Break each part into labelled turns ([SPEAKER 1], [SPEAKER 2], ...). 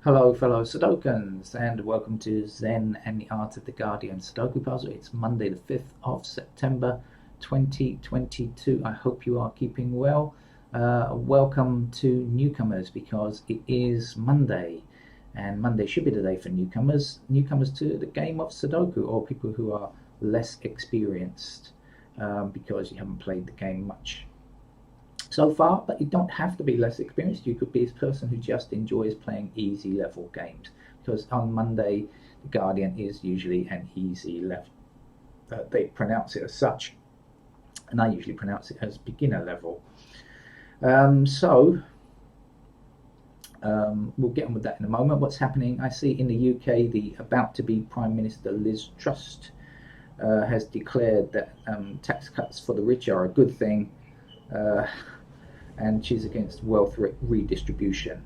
[SPEAKER 1] Hello, fellow Sudokans, and welcome to Zen and the Art of the Guardian Sudoku Puzzle. It's Monday, the 5th of September 2022. I hope you are keeping well. Welcome to newcomers because it is Monday, and Monday should be the day for newcomers to the game of Sudoku, or people who are less experienced because you haven't played the game much so far, but you don't have to be less experienced. You could be a person who just enjoys playing easy level games, because on Monday, the Guardian is usually an easy level. They pronounce it as such, and I usually pronounce it as beginner level. We'll get on with that in a moment. What's happening? I see in the UK, the about to be Prime Minister Liz Truss has declared that tax cuts for the rich are a good thing. And she's against wealth redistribution,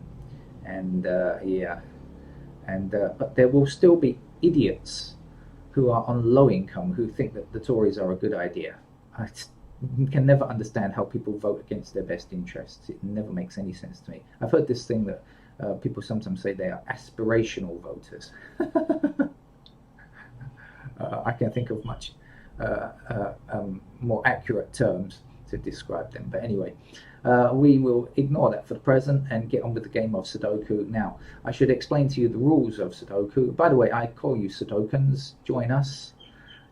[SPEAKER 1] and but there will still be idiots who are on low income who think that the Tories are a good idea. I can never understand how people vote against their best interests. It never makes any sense to me. I've heard this thing that people sometimes say they are aspirational voters. I can think of much more accurate terms to describe them. But anyway, we will ignore that for the present and get on with the game of Sudoku. Now, I should explain to you the rules of Sudoku. By the way, I call you Sudokans. Join us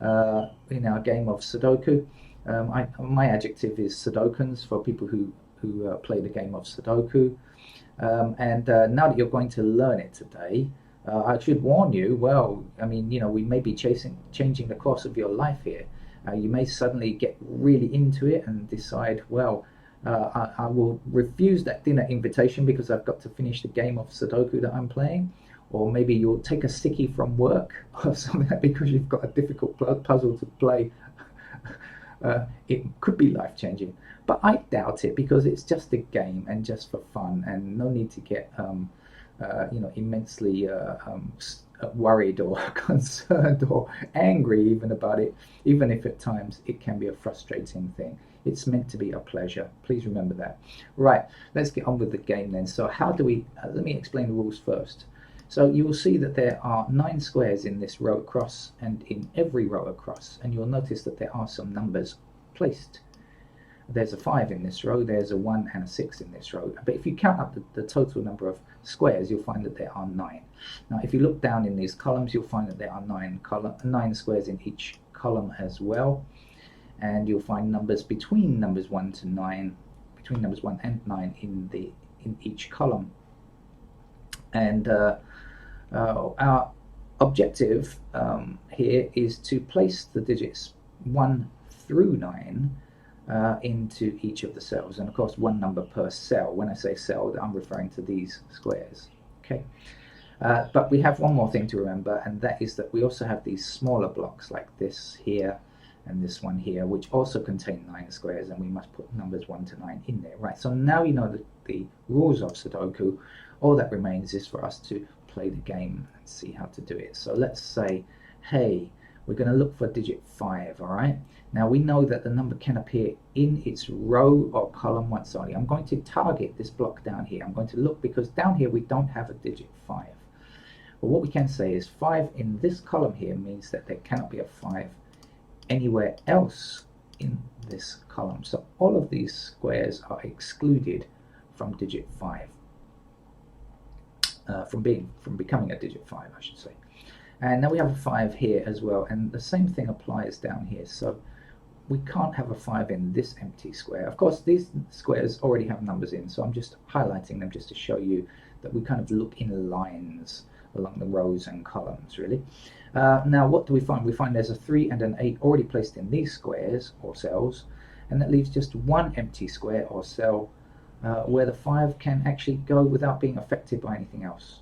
[SPEAKER 1] in our game of Sudoku. My adjective is Sudokans for people who play the game of Sudoku. And now that you're going to learn it today, I should warn you, well, I mean, we may be changing the course of your life here. You may suddenly get really into it and decide, well, I will refuse that dinner invitation because I've got to finish the game of Sudoku that I'm playing. Or maybe you'll take a sickie from work or something like that because you've got a difficult puzzle to play. It could be life-changing. But I doubt it because it's just a game and just for fun, and no need to get immensely worried or concerned or angry even about it, even if at times it can be a frustrating thing. It's meant to be a pleasure. Please remember that. Right, let's get on with the game then. So how do we, let me explain the rules first. So you will see that there are 9 squares in this row across and in every row across, and you'll notice that there are some numbers placed. There's a 5 in this row, there's a 1 and a 6 in this row. But if you count up the total number of squares, you'll find that there are 9. Now, if you look down in these columns, you'll find that there are 9 squares in each column as well. And you'll find numbers between numbers 1 to 9, between numbers 1 and 9 in each column. And our objective here is to place the digits 1 through 9 into each of the cells, and of course 1 number per cell. When I say cell, I'm referring to these squares. Okay, but we have one more thing to remember, and that is that we also have these smaller blocks like this here and this one here, which also contain 9 squares, and we must put numbers 1 to 9 in there. Right, so now you know the rules of Sudoku. All that remains is for us to play the game and see how to do it. So let's say, hey, we're going to look for digit 5, all right? Now we know that the number can appear in its row or column once only. I'm going to target this block down here. I'm going to look because down here we don't have a digit 5. But what we can say is 5 in this column here means that there cannot be a 5 anywhere else in this column. So all of these squares are excluded from digit 5. From becoming a digit 5, I should say. And now we have a 5 here as well, and the same thing applies down here. So we can't have a 5 in this empty square. Of course, these squares already have numbers in, so I'm just highlighting them just to show you that we kind of look in lines along the rows and columns, really. Now, what do we find? We find there's a 3 and an 8 already placed in these squares or cells, and that leaves just 1 empty square or cell where the 5 can actually go without being affected by anything else.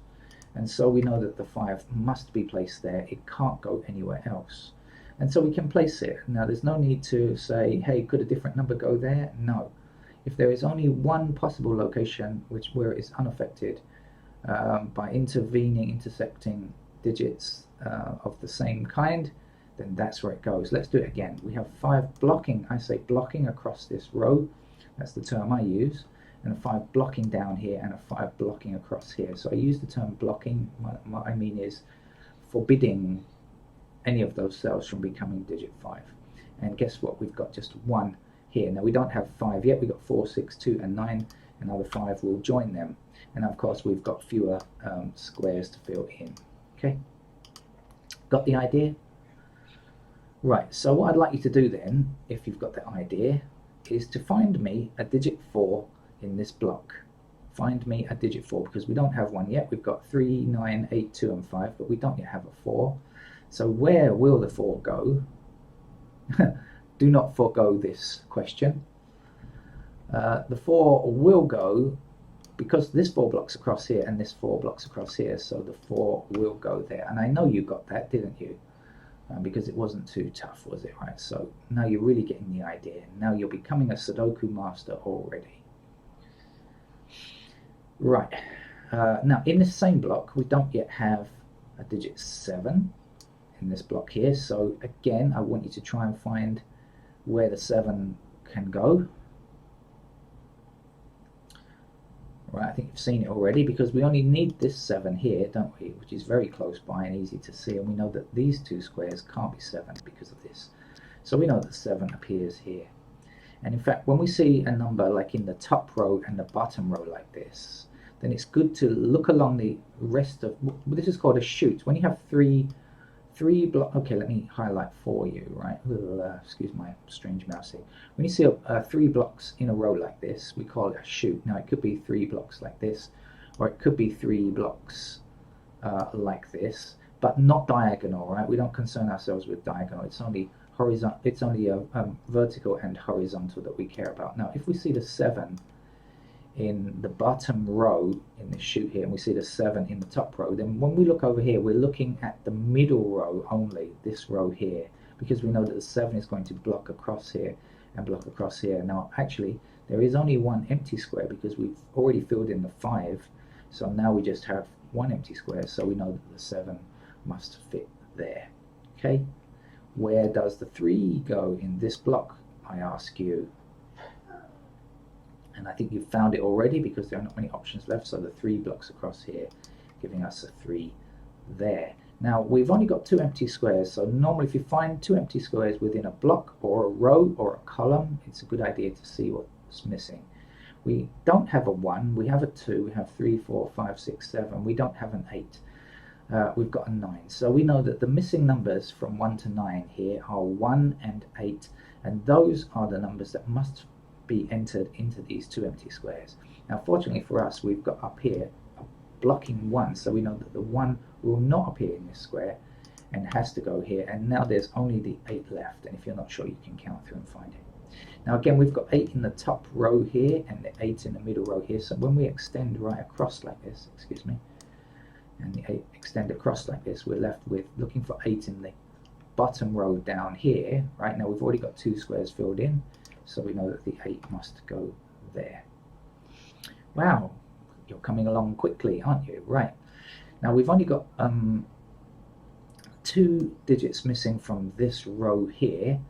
[SPEAKER 1] And so we know that the 5 must be placed there. It can't go anywhere else. And so we can place it. Now, there's no need to say, hey, could a different number go there? No. If there is only one possible location where it is unaffected by intersecting digits of the same kind, then that's where it goes. Let's do it again. We have 5 blocking. I say blocking across this row. That's the term I use. and a 5 blocking down here, and a 5 blocking across here. So I use the term blocking. What I mean is forbidding any of those cells from becoming digit 5. And guess what? We've got just 1 here. Now we don't have 5 yet. We've got 4, 6, 2, and 9. Another 5 will join them. And of course we've got fewer squares to fill in. Okay? Got the idea? Right, so what I'd like you to do then, if you've got the idea, is to find me a digit 4 in this block. Find me a digit 4, because we don't have one yet. We've got 3, 9, 8, 2, and 5, but we don't yet have a 4. So where will the 4 go? Do not forego this question. The 4 will go, because this 4 blocks across here and this 4 blocks across here, so the 4 will go there. And I know you got that, didn't you? Because it wasn't too tough, was it? Right, so now you're really getting the idea. Now you're becoming a Sudoku master already. Right, now in this same block, we don't yet have a digit 7 in this block here. So again, I want you to try and find where the 7 can go. Right, I think you've seen it already, because we only need this 7 here, don't we? Which is very close by and easy to see, and we know that these two squares can't be 7 because of this. So we know that 7 appears here. And in fact, when we see a number like in the top row and the bottom row like this, then it's good to look along the rest of, this is called a chute. When you have three blocks, okay, let me highlight for you, right? Excuse my strange mouse here. When you see 3 blocks in a row like this, we call it a chute. Now it could be 3 blocks like this, or it could be 3 blocks like this, but not diagonal, right? We don't concern ourselves with diagonal. It's only horizontal. It's only vertical and horizontal that we care about. Now, if we see the 7 in the bottom row in this chute here, and we see the 7 in the top row, then when we look over here, we're looking at the middle row only, this row here, because we know that the 7 is going to block across here and block across here. Now actually there is only one empty square because we've already filled in the 5, so now we just have one empty square, so we know that the 7 must fit there. Okay, where does the 3 go in this block, I ask you? And I think you've found it already, because there are not many options left. So the 3 blocks across here, giving us a 3 there. Now we've only got 2 empty squares, so normally if you find 2 empty squares within a block or a row or a column, it's a good idea to see what's missing. We don't have a 1, we have a 2, we have 3, 4, 5, 6, 7, we don't have an 8. We've got a 9. So we know that the missing numbers from 1 to 9 here are 1 and 8, and those are the numbers that must be entered into these 2 empty squares. Now fortunately for us, we've got up here a blocking 1, so we know that the 1 will not appear in this square and has to go here, and now there's only the 8 left, and if you're not sure, you can count through and find it. Now again, we've got 8 in the top row here and the 8 in the middle row here, so when we extend right across like this, excuse me, and the 8 extend across like this, we're left with looking for 8 in the bottom row down here. Right now we've already got 2 squares filled in, so we know that the 8 must go there. Wow, you're coming along quickly, aren't you? Right, now we've only got 2 digits missing from this row here.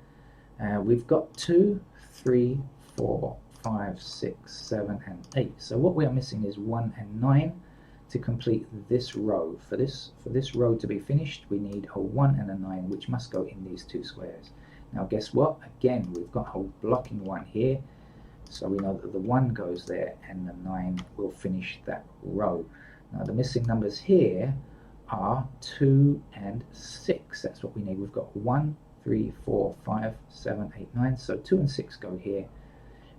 [SPEAKER 1] We've got 2, 3, 4, 5, 6, 7, and 8. So what we are missing is 1 and 9 to complete this row. For this row to be finished, we need a 1 and a 9, which must go in these 2 squares. Now guess what? Again, we've got a blocking 1 here, so we know that the 1 goes there and the 9 will finish that row. Now the missing numbers here are 2 and 6. That's what we need. We've got 1, 3, 4, 5, 7, 8, 9. So 2 and 6 go here,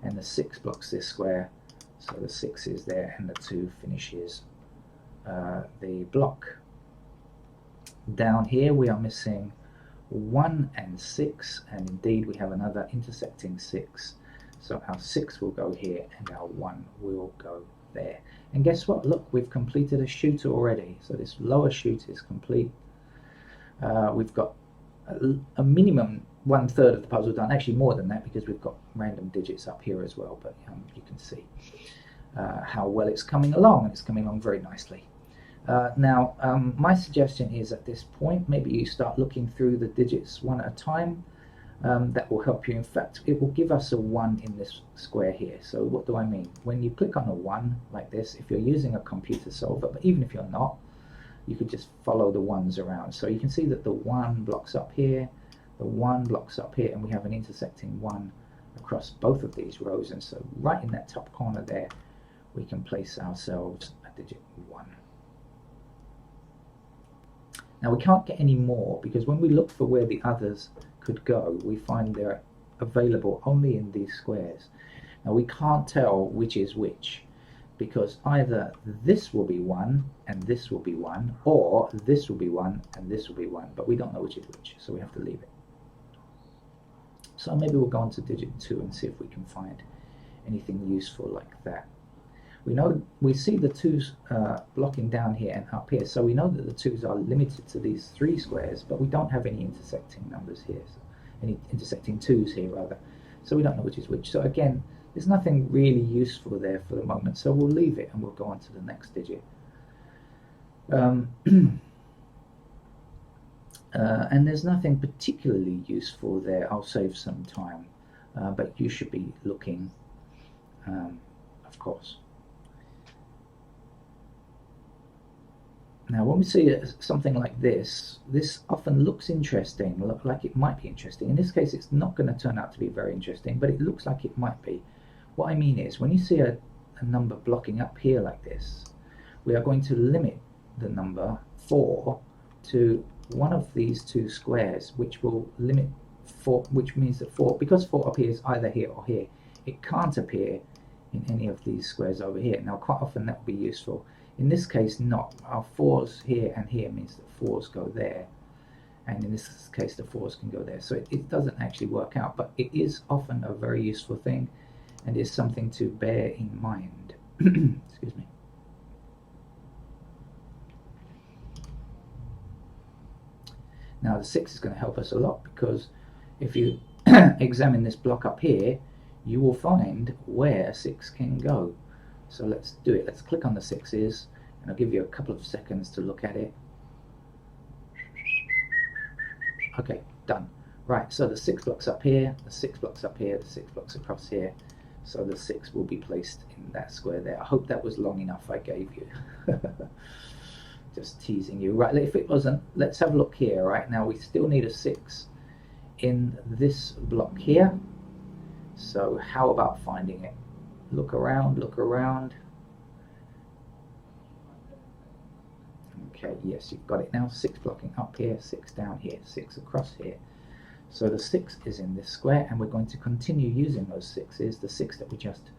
[SPEAKER 1] and the 6 blocks this square, so the 6 is there, and the 2 finishes the block. Down here we are missing 1 and 6, and indeed we have another intersecting 6, so our 6 will go here and our 1 will go there. And guess what? Look, we've completed a chute already, so this lower chute is complete. We've got a minimum 1/3 of the puzzle done, actually more than that, because we've got random digits up here as well, but you can see how well it's coming along, and it's coming along very nicely. Now my suggestion is, at this point, maybe you start looking through the digits one at a time. that will help you. In fact, it will give us a 1 in this square here. So what do I mean? When you click on a 1 like this, if you're using a computer solver, but even if you're not, you could just follow the ones around. So you can see that the 1 blocks up here, the 1 blocks up here, and we have an intersecting 1 across both of these rows. And so right in that top corner there, we can place ourselves a digit 1. Now we can't get any more, because when we look for where the others could go, we find they're available only in these squares. Now we can't tell which is which, because either this will be 1 and this will be 1, or this will be 1 and this will be 1, but we don't know which is which, so we have to leave it. So maybe we'll go on to digit 2 and see if we can find anything useful like that. We see the 2's blocking down here and up here, so we know that the 2's are limited to these 3 squares, but we don't have any intersecting numbers here, so any intersecting 2's here rather, so we don't know which is which. So again, there's nothing really useful there for the moment, so we'll leave it and we'll go on to the next digit. And there's nothing particularly useful there. I'll save some time, but you should be looking, of course. Now when we see something like this often looks interesting, like it might be interesting. In this case it's not going to turn out to be very interesting, but it looks like it might be. What I mean is, when you see a number blocking up here like this, we are going to limit the number 4 to one of these 2 squares, which will limit 4, which means that 4, because 4 appears either here or here, it can't appear in any of these squares over here. Now quite often that will be useful. In this case not. Our 4's here and here means that 4's go there, and in this case the 4's can go there, so it doesn't actually work out, but it is often a very useful thing and is something to bear in mind. Excuse me. Now the 6 is going to help us a lot, because if you examine this block up here, you will find where 6 can go. So let's do it. Let's click on the 6's, and I'll give you a couple of seconds to look at it. Okay, done. Right, so the 6 blocks up here, the 6 blocks up here, the 6 blocks across here. So the 6 will be placed in that square there. I hope that was long enough I gave you. Just teasing you. Right, if it wasn't, let's have a look here. Right, now we still need a 6 in this block here. So how about finding it? Look around, look around. Okay, yes, you've got it now. 6 blocking up here, 6 down here, 6 across here. So the 6 is in this square, and we're going to continue using those 6's. The 6 that we just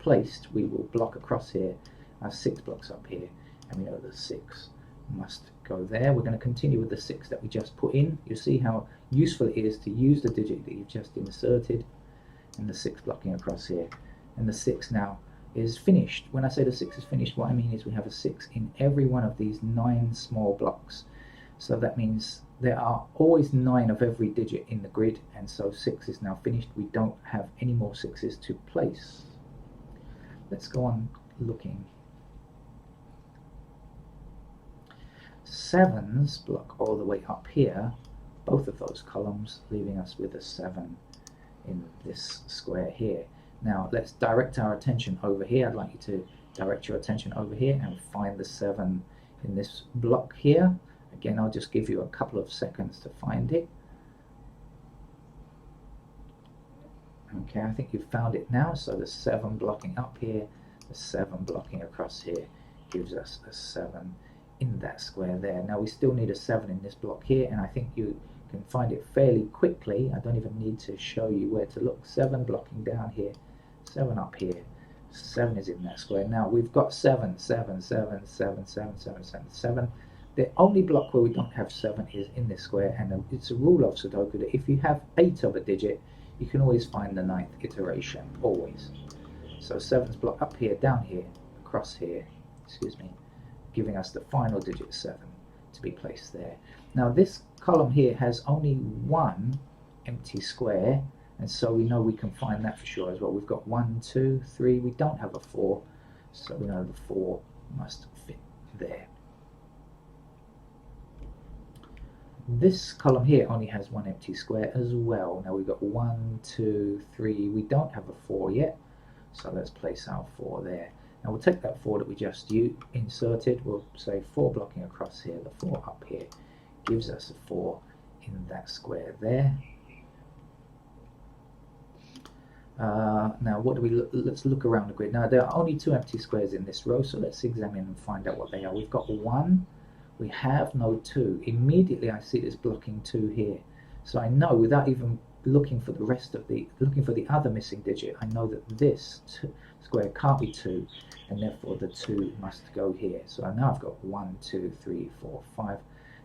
[SPEAKER 1] placed, we will block across here. Our 6 blocks up here, and we know the 6 must go there. We're going to continue with the 6 that we just put in. You see how useful it is to use the digit that you've just inserted, and the 6 blocking across here. And the 6 now is finished. When I say the 6 is finished, what I mean is we have a 6 in every one of these 9 small blocks. So that means there are always 9 of every digit in the grid, and so 6 is now finished. We don't have any more 6's to place. Let's go on looking. 7's block all the way up here, both of those columns, leaving us with a 7 in this square here. Now let's direct our attention over here. I'd like you to direct your attention over here and find the 7 in this block here. Again, I'll just give you a couple of seconds to find it. Okay, I think you've found it now. So the 7 blocking up here, the 7 blocking across here gives us a 7 in that square there. Now we still need a 7 in this block here, and I think you can find it fairly quickly. I don't even need to show you where to look. 7 blocking down here, 7 up here, 7 is in that square. Now we've got 7, 7, 7, 7, 7, 7, 7, 7. The only block where we don't have 7 is in this square, and it's a rule of Sudoku that if you have 8 of a digit, you can always find the 9th iteration, always. So 7's block up here, down here, across here, excuse me, giving us the final digit 7 to be placed there. Now this column here has only 1 empty square, and so we know we can find that for sure as well. We've got 1, 2, 3, we don't have a 4, so we know the 4 must fit there. This column here only has one empty square as well. Now we've got 1, 2, 3. We don't have a 4 yet, so let's place our 4 there. Now we'll take that 4 that we just inserted. We'll say 4 blocking across here. The 4 up here gives us a 4 in that square there. Now what do we look? Let's look around the grid. Now there are only 2 empty squares in this row, so let's examine and find out what they are. We've got 1. We have no 2. Immediately I see this blocking 2 here. So I know, without even looking for the other missing digit, I know that this square can't be 2, and therefore the 2 must go here. So now I've got 1, 2, 3, 4, 5,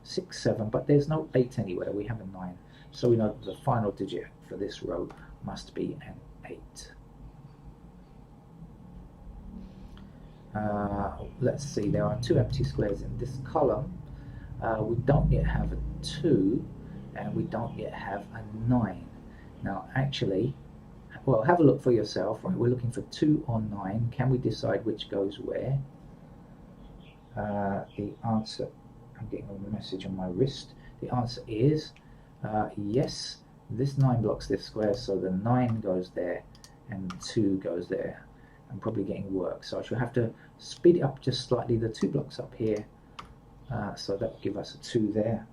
[SPEAKER 1] 6, 7, but there's no 8 anywhere. We have a 9. So we know that the final digit for this row must be an 8. Let's see, there are 2 empty squares in this column. We don't yet have a 2, and we don't yet have a 9. Now actually, well, have a look for yourself. Right, we're looking for 2 or 9. Can we decide which goes where? The answer, I'm getting a message on my wrist. The answer is yes, this 9 blocks this square, so the 9 goes there and 2 goes there. I'm probably getting work, so I shall have to speed it up just slightly, the 2 blocks up here, so that will give us a 2 there.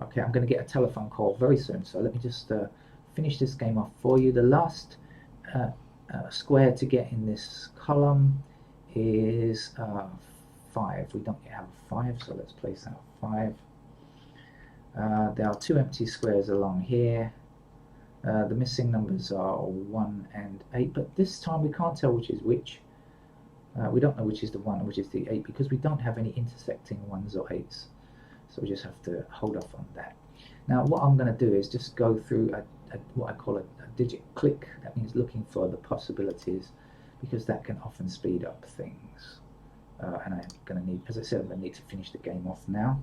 [SPEAKER 1] Okay, I'm going to get a telephone call very soon, so let me just finish this game off for you. The last square to get in this column is 5. We don't yet have a 5, so let's place out 5. There are 2 empty squares along here. The missing numbers are 1 and 8, but this time we can't tell which is which. We don't know which is the 1 and which is the 8 because we don't have any intersecting 1s or 8s. So we just have to hold off on that. Now what I'm going to do is just go through what I call a digit click. That means looking for the possibilities, because that can often speed up things. And I'm going to need, as I said, I'm going to need to finish the game off now.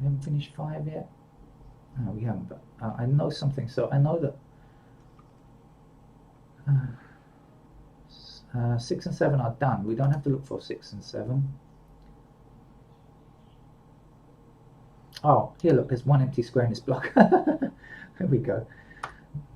[SPEAKER 1] We haven't finished 5 yet? No, we haven't, but I know something. So I know that 6 and 7 are done. We don't have to look for 6 and 7. Oh, here, look, there's 1 empty square in this block. There we go.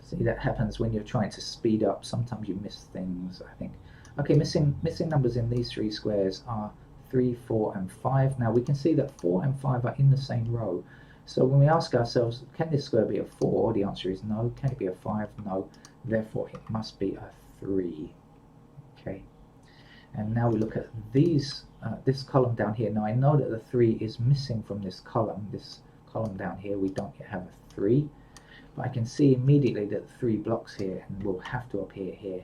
[SPEAKER 1] See, that happens when you're trying to speed up. Sometimes you miss things, I think. Okay, missing numbers in these 3 squares are 3, 4, and 5. Now we can see that 4 and 5 are in the same row. So when we ask ourselves, can this square be a 4? The answer is no. Can it be a 5? No. Therefore, it must be a 3. Okay. And now we look at these, this column down here. Now I know that the 3 is missing from this column down here. We don't yet have a 3. But I can see immediately that the 3 blocks here and will have to appear here.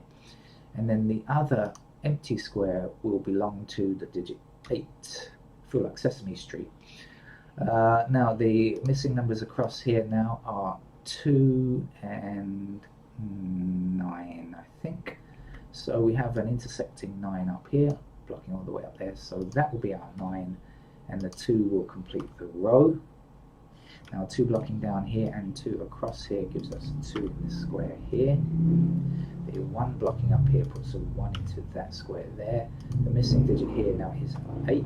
[SPEAKER 1] And then the other empty square will belong to the digit 8. Feel like Sesame Street. Now the missing numbers across here now are 2 and 9, I think. So we have an intersecting 9 up here, blocking all the way up there. So that will be our 9, and the 2 will complete the row. Now 2 blocking down here and 2 across here gives us 2 in this square here. The 1 blocking up here puts a 1 into that square there. The missing digit here now is 8.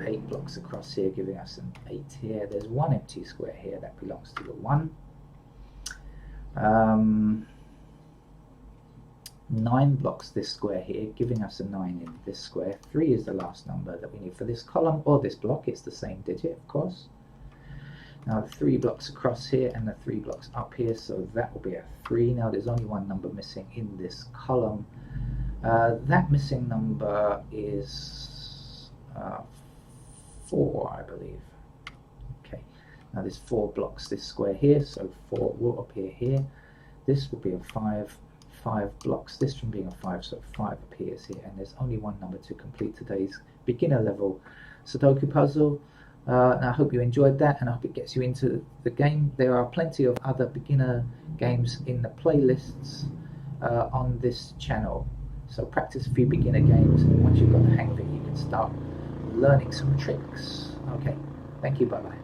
[SPEAKER 1] 8 blocks across here giving us an 8 here. There's 1 empty square here that belongs to the 1. 9 blocks this square here, giving us a 9 in this square. 3 is the last number that we need for this column or this block. It's the same digit, of course. Now the 3 blocks across here and the 3 blocks up here, so that will be a 3. Now there's only 1 number missing in this column. That missing number is 4, I believe. Okay. Now there's 4 blocks this square here, so 4 will appear here. This will be a 5. 5 blocks this from being a 5, so 5 appears here, and there's only 1 number to complete today's beginner level Sudoku puzzle. And I hope you enjoyed that, and I hope it gets you into the game. There are plenty of other beginner games in the playlists on this channel, so practice a few beginner games, and once you've got the hang of it you can start learning some tricks. Okay, thank you, bye bye.